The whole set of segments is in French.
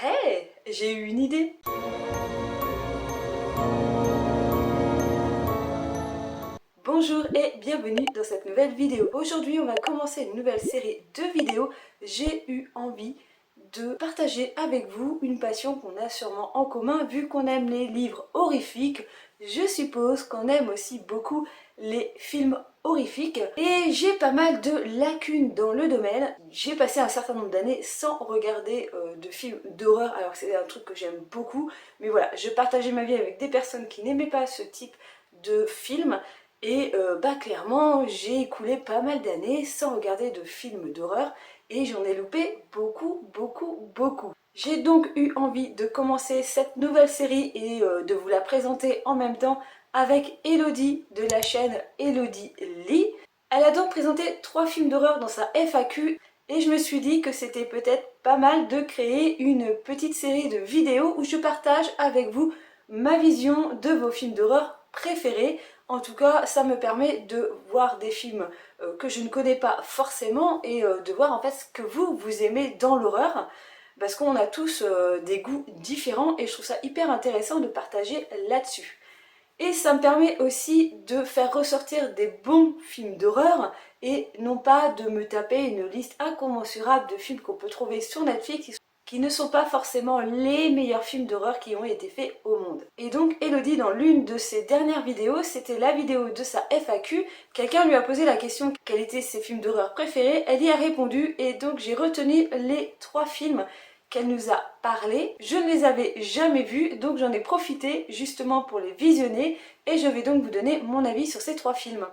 Hey, j'ai eu une idée. Bonjour et bienvenue dans cette nouvelle vidéo. Aujourd'hui, on va commencer une nouvelle série de vidéos. J'ai eu envie de partager avec vous une passion qu'on a sûrement en commun vu qu'on aime les livres horrifiques. Je suppose qu'on aime aussi beaucoup les films horrifiques et j'ai pas mal de lacunes dans le domaine. J'ai passé un certain nombre d'années sans regarder de films d'horreur alors que c'est un truc que j'aime beaucoup. Mais voilà, je partageais ma vie avec des personnes qui n'aimaient pas ce type de film. Et clairement, j'ai écoulé pas mal d'années sans regarder de films d'horreur et j'en ai loupé beaucoup. J'ai donc eu envie de commencer cette nouvelle série et de vous la présenter en même temps avec Elodie de la chaîne Elodie Lee. Elle a donc présenté 3 films d'horreur dans sa FAQ et je me suis dit que c'était peut-être pas mal de créer une petite série de vidéos où je partage avec vous ma vision de vos films d'horreur préférés. En tout cas, ça me permet de voir des films que je ne connais pas forcément et de voir en fait ce que vous aimez dans l'horreur. Parce qu'on a tous des goûts différents et je trouve ça hyper intéressant de partager là-dessus. Et ça me permet aussi de faire ressortir des bons films d'horreur et non pas de me taper une liste incommensurable de films qu'on peut trouver sur Netflix qui ne sont pas forcément les meilleurs films d'horreur qui ont été faits au monde. Et donc Elodie, dans l'une de ses dernières vidéos, c'était la vidéo de sa FAQ, quelqu'un lui a posé la question quels étaient ses films d'horreur préférés, elle y a répondu et donc j'ai retenu les 3 films qu'elle nous a parlé. Je ne les avais jamais vus, donc j'en ai profité justement pour les visionner et je vais donc vous donner mon avis sur ces 3 films.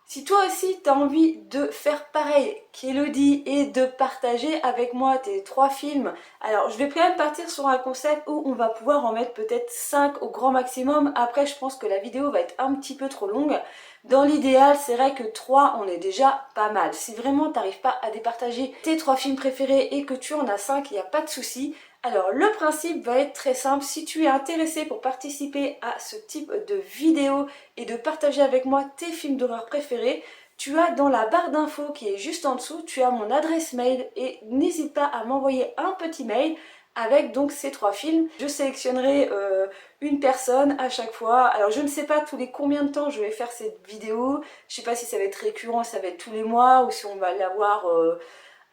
Si toi aussi tu as envie de faire pareil qu'Elodie et de partager avec moi tes 3 films, alors je vais quand même partir sur un concept où on va pouvoir en mettre peut-être 5 au grand maximum. Après je pense que la vidéo va être un petit peu trop longue. Dans l'idéal, c'est vrai que 3 on est déjà pas mal. Si vraiment tu n'arrives pas à départager tes 3 films préférés et que tu en as 5, il n'y a pas de souci. Alors le principe va être très simple, si tu es intéressé pour participer à ce type de vidéo et de partager avec moi tes films d'horreur préférés, tu as dans la barre d'infos qui est juste en dessous, tu as mon adresse mail et n'hésite pas à m'envoyer un petit mail avec donc ces 3 films. Je sélectionnerai une personne à chaque fois. Alors je ne sais pas tous les combien de temps je vais faire cette vidéo, je ne sais pas si ça va être récurrent, ça va être tous les mois ou si on va l'avoir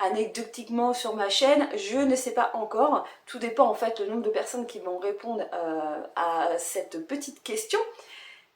anecdotiquement sur ma chaîne, je ne sais pas encore. Tout dépend en fait le nombre de personnes qui vont répondre à cette petite question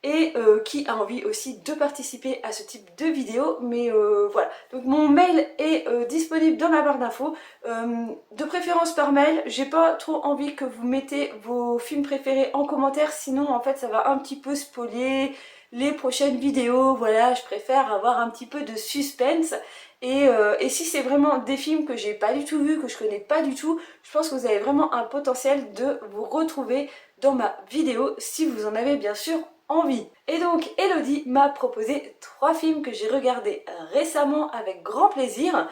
et qui a envie aussi de participer à ce type de vidéo. Mais voilà, donc mon mail est disponible dans la barre d'infos, de préférence par mail. J'ai pas trop envie que vous mettez vos films préférés en commentaire, sinon en fait ça va un petit peu spolier les prochaines vidéos. Voilà, je préfère avoir un petit peu de suspense. Et si c'est vraiment des films que j'ai pas du tout vus, que je connais pas du tout, je pense que vous avez vraiment un potentiel de vous retrouver dans ma vidéo si vous en avez bien sûr envie. Et donc Elodie m'a proposé 3 films que j'ai regardés récemment avec grand plaisir.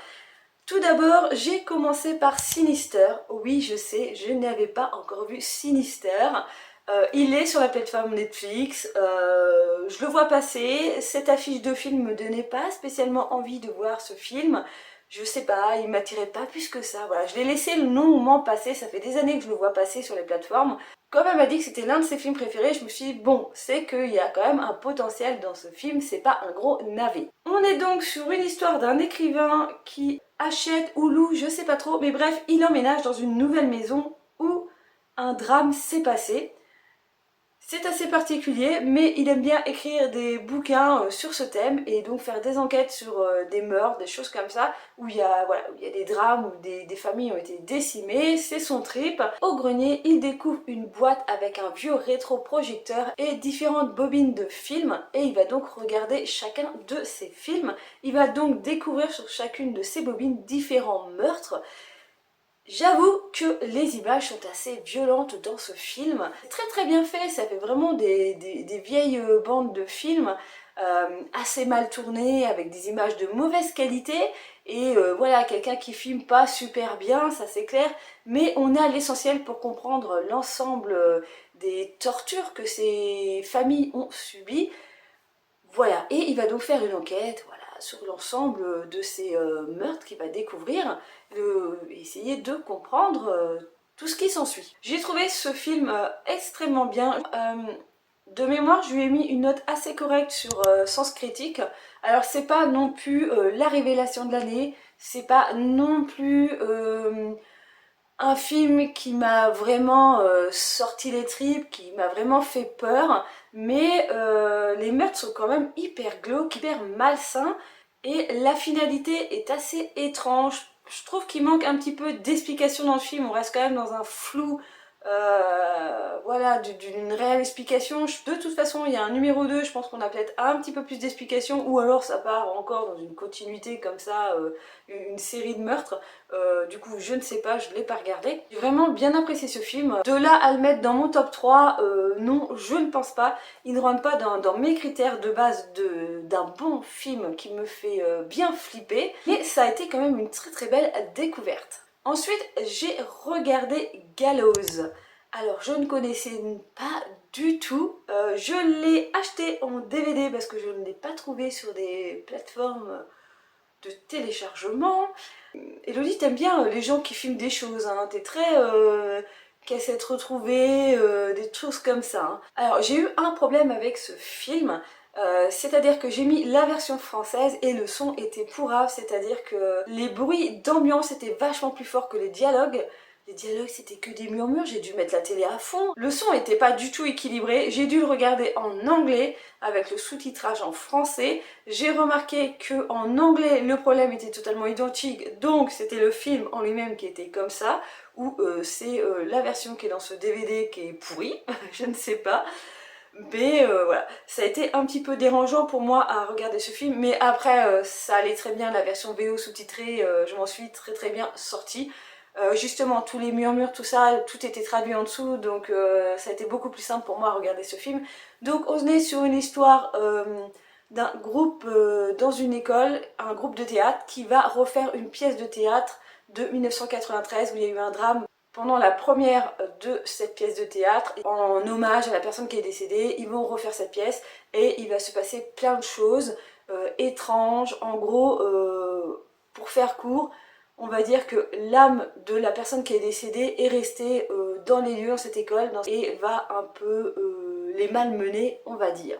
Tout d'abord, j'ai commencé par Sinister. Oui, je sais, je n'avais pas encore vu Sinister. Il est sur la plateforme Netflix, je le vois passer. Cette affiche de film me donnait pas spécialement envie de voir ce film. Je sais pas, il m'attirait pas plus que ça. Voilà, je l'ai laissé le moment passer, ça fait des années que je le vois passer sur les plateformes. Comme elle m'a dit que c'était l'un de ses films préférés, je me suis dit bon, c'est qu'il y a quand même un potentiel dans ce film, c'est pas un gros navet. On est donc sur une histoire d'un écrivain qui achète ou loue, je sais pas trop, mais bref, il emménage dans une nouvelle maison où un drame s'est passé. C'est assez particulier, mais il aime bien écrire des bouquins sur ce thème et donc faire des enquêtes sur des meurtres, des choses comme ça, où il y a, voilà, où il y a des drames, où des familles ont été décimées, c'est son trip. Au grenier, il découvre une boîte avec un vieux rétroprojecteur et différentes bobines de films et il va donc regarder chacun de ces films. Il va donc découvrir sur chacune de ces bobines différents meurtres. J'avoue que les images sont assez violentes dans ce film. C'est très bien fait, ça fait vraiment des vieilles bandes de films assez mal tournées, avec des images de mauvaise qualité. Et voilà, quelqu'un qui filme pas super bien, ça c'est clair. Mais on a l'essentiel pour comprendre l'ensemble des tortures que ces familles ont subies. Voilà, et il va donc faire une enquête, voilà, sur l'ensemble de ces meurtres qu'il va découvrir, essayer de comprendre tout ce qui s'ensuit. J'ai trouvé ce film extrêmement bien. De mémoire, je lui ai mis une note assez correcte sur Sens Critique. Alors c'est pas non plus la révélation de l'année, c'est pas non plus un film qui m'a vraiment sorti les tripes, qui m'a vraiment fait peur, mais les meurtres sont quand même hyper glauques, hyper malsains, et la finalité est assez étrange. Je trouve qu'il manque un petit peu d'explication dans le film, on reste quand même dans un flou, voilà, d'une réelle explication. De toute façon, il y a un numéro 2, je pense qu'on a peut-être un petit peu plus d'explications, ou alors ça part encore dans une continuité comme ça, une série de meurtres. Du coup, je ne sais pas, je ne l'ai pas regardé. J'ai vraiment bien apprécié ce film. De là à le mettre dans mon top 3, non, je ne pense pas. Il ne rentre pas dans mes critères de base d'un bon film qui me fait bien flipper. Mais ça a été quand même une très très belle découverte. Ensuite, j'ai regardé Gallows. Alors, je ne connaissais pas du tout. Je l'ai acheté en DVD parce que je ne l'ai pas trouvé sur des plateformes de téléchargement. Elodie, t'aimes bien les gens qui filment des choses, hein. T'es très cassette retrouvée, des choses comme ça, hein. Alors, j'ai eu un problème avec ce film. C'est-à-dire que j'ai mis la version française et le son était pourrave, c'est-à-dire que les bruits d'ambiance étaient vachement plus forts que les dialogues. Les dialogues c'était que des murmures, j'ai dû mettre la télé à fond. Le son était pas du tout équilibré, j'ai dû le regarder en anglais avec le sous-titrage en français. J'ai remarqué que en anglais le problème était totalement identique, donc c'était le film en lui-même qui était comme ça, ou c'est la version qui est dans ce DVD qui est pourrie, je ne sais pas. Mais voilà, ça a été un petit peu dérangeant pour moi à regarder ce film, mais après ça allait très bien, la version VO sous-titrée, je m'en suis très très bien sortie. Justement, tous les murmures, tout ça, tout était traduit en dessous, donc ça a été beaucoup plus simple pour moi à regarder ce film. Donc on est sur une histoire d'un groupe dans une école, un groupe de théâtre qui va refaire une pièce de théâtre de 1993 où il y a eu un drame pendant la première de cette pièce de théâtre. En hommage à la personne qui est décédée, ils vont refaire cette pièce et il va se passer plein de choses étranges. En gros, pour faire court, on va dire que l'âme de la personne qui est décédée est restée dans les lieux, dans cette école, et va un peu les malmener, on va dire.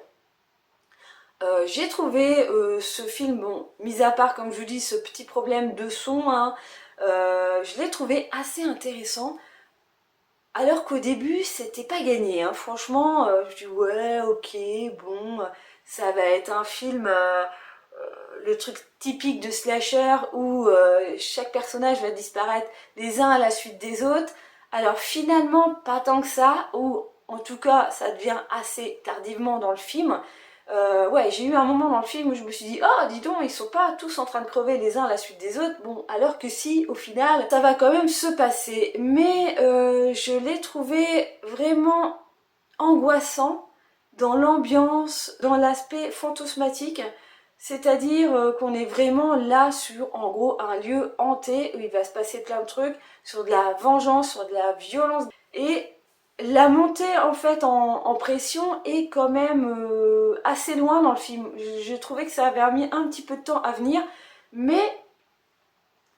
J'ai trouvé ce film, bon, mis à part, comme je vous dis, ce petit problème de son, hein, je l'ai trouvé assez intéressant. Alors qu'au début, c'était pas gagné, hein. Franchement, je dis ouais, ok, bon, ça va être un film, le truc typique de slasher où chaque personnage va disparaître les uns à la suite des autres. Alors finalement, pas tant que ça, ou en tout cas, ça devient assez tardivement dans le film. Ouais, j'ai eu un moment dans le film où je me suis dit oh dis donc, ils sont pas tous en train de crever les uns à la suite des autres. Bon, alors que si, au final, ça va quand même se passer. Mais je l'ai trouvé vraiment angoissant dans l'ambiance, dans l'aspect fantasmatique. C'est-à-dire qu'on est vraiment là sur, en gros, un lieu hanté où il va se passer plein de trucs, sur de la vengeance, sur de la violence. Et la montée en fait en pression est quand même assez loin dans le film. Je trouvais que ça avait mis un petit peu de temps à venir, mais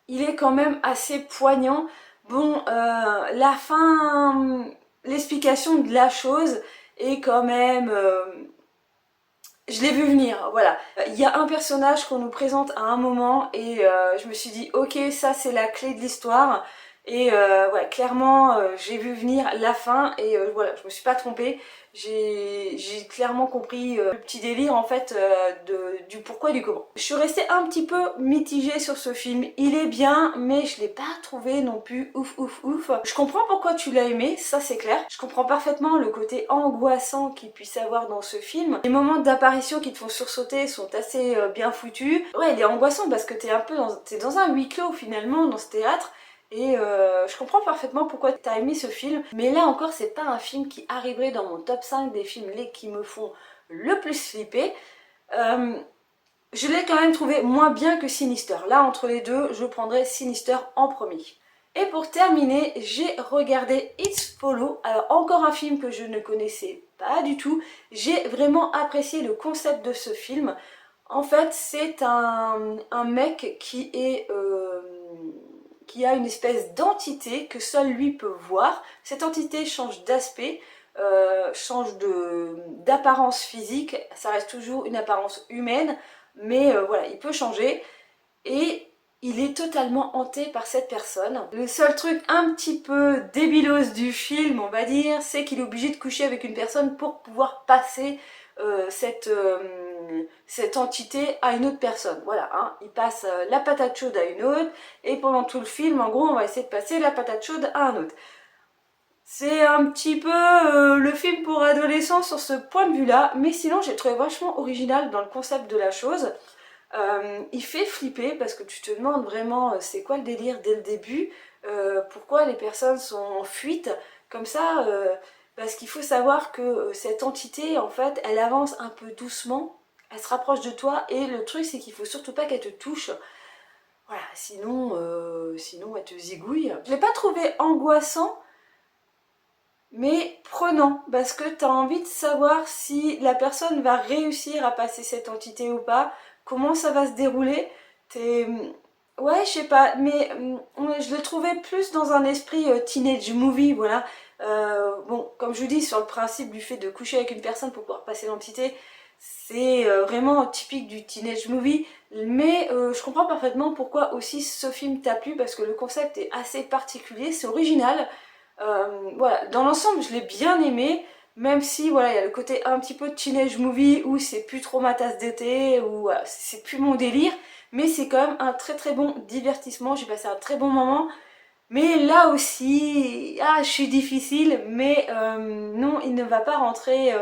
il est quand même assez poignant. Bon, la fin, l'explication de la chose est quand même... je l'ai vu venir, voilà. Il y a un personnage qu'on nous présente à un moment et je me suis dit ok, ça c'est la clé de l'histoire. Et ouais, clairement, j'ai vu venir la fin et voilà, je me suis pas trompée. J'ai clairement compris le petit délire en fait du pourquoi et du comment. Je suis restée un petit peu mitigée sur ce film. Il est bien, mais je l'ai pas trouvé non plus ouf ouf ouf. Je comprends pourquoi tu l'as aimé, ça c'est clair. Je comprends parfaitement le côté angoissant qu'il puisse avoir dans ce film. Les moments d'apparition qui te font sursauter sont assez bien foutus. Ouais, il est angoissant parce que t'es un peu t'es dans un huis clos finalement dans ce théâtre. Et je comprends parfaitement pourquoi tu as aimé ce film, mais là encore c'est pas un film qui arriverait dans mon top 5 des films qui me font le plus flipper. Je l'ai quand même trouvé moins bien que Sinister. Là entre les deux, je prendrais Sinister en premier. Et pour terminer, j'ai regardé It Follows. Alors encore un film que je ne connaissais pas du tout. J'ai vraiment apprécié le concept de ce film. En fait c'est un mec qui est... qui a une espèce d'entité que seul lui peut voir. Cette entité change d'aspect, change d'apparence physique, ça reste toujours une apparence humaine, mais voilà, il peut changer et il est totalement hanté par cette personne. Le seul truc un petit peu débilos du film, on va dire, c'est qu'il est obligé de coucher avec une personne pour pouvoir passer cette entité à une autre personne. Voilà, hein. Il passe la patate chaude à une autre, et pendant tout le film, en gros, on va essayer de passer la patate chaude à un autre. C'est un petit peu le film pour adolescents sur ce point de vue-là, mais sinon j'ai trouvé vachement original dans le concept de la chose. Il fait flipper parce que tu te demandes vraiment c'est quoi le délire dès le début, pourquoi les personnes sont en fuite comme ça, parce qu'il faut savoir que cette entité en fait elle avance un peu doucement, elle se rapproche de toi et le truc c'est qu'il faut surtout pas qu'elle te touche. Voilà, sinon elle te zigouille. Je l'ai pas trouvé angoissant, mais prenant, parce que tu as envie de savoir si la personne va réussir à passer cette entité ou pas, comment ça va se dérouler. Ouais, je sais pas, mais je le trouvais plus dans un esprit teenage movie, voilà. Bon, comme je vous dis, sur le principe du fait de coucher avec une personne pour pouvoir passer l'entité, c'est vraiment typique du teenage movie, mais je comprends parfaitement pourquoi aussi ce film t'a plu, parce que le concept est assez particulier, c'est original. Voilà, dans l'ensemble je l'ai bien aimé, même si voilà il y a le côté un petit peu teenage movie où c'est plus trop ma tasse d'été, ou voilà, c'est plus mon délire, mais c'est quand même un très bon divertissement, j'ai passé un très bon moment. Mais là aussi, je suis difficile, mais non, il ne va pas rentrer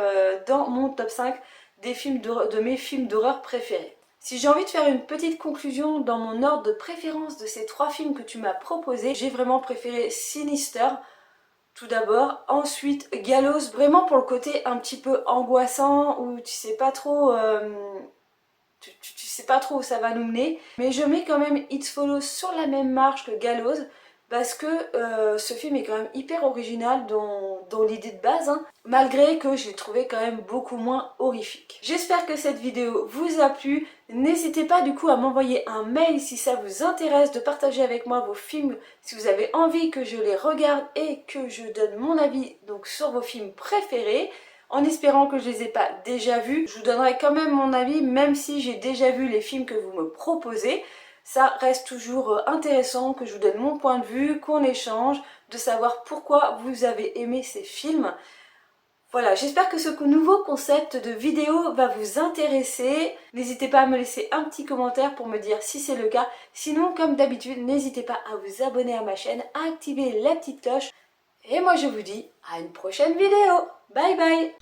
dans mon top 5 des films de mes films d'horreur préférés. Si j'ai envie de faire une petite conclusion dans mon ordre de préférence de ces 3 films que tu m'as proposés, j'ai vraiment préféré Sinister, tout d'abord, ensuite Gallows, vraiment pour le côté un petit peu angoissant où tu sais pas trop tu sais pas trop où ça va nous mener, mais je mets quand même It Follows sur la même marche que Gallows parce que ce film est quand même hyper original dans l'idée de base, hein, malgré que je l'ai trouvé quand même beaucoup moins horrifique. J'espère que cette vidéo vous a plu. N'hésitez pas du coup à m'envoyer un mail si ça vous intéresse, de partager avec moi vos films, si vous avez envie que je les regarde et que je donne mon avis donc sur vos films préférés. En espérant que je les ai pas déjà vus, je vous donnerai quand même mon avis, même si j'ai déjà vu les films que vous me proposez. Ça reste toujours intéressant que je vous donne mon point de vue, qu'on échange, de savoir pourquoi vous avez aimé ces films. Voilà, j'espère que ce nouveau concept de vidéo va vous intéresser. N'hésitez pas à me laisser un petit commentaire pour me dire si c'est le cas. Sinon, comme d'habitude, n'hésitez pas à vous abonner à ma chaîne, à activer la petite cloche. Et moi je vous dis à une prochaine vidéo. Bye bye.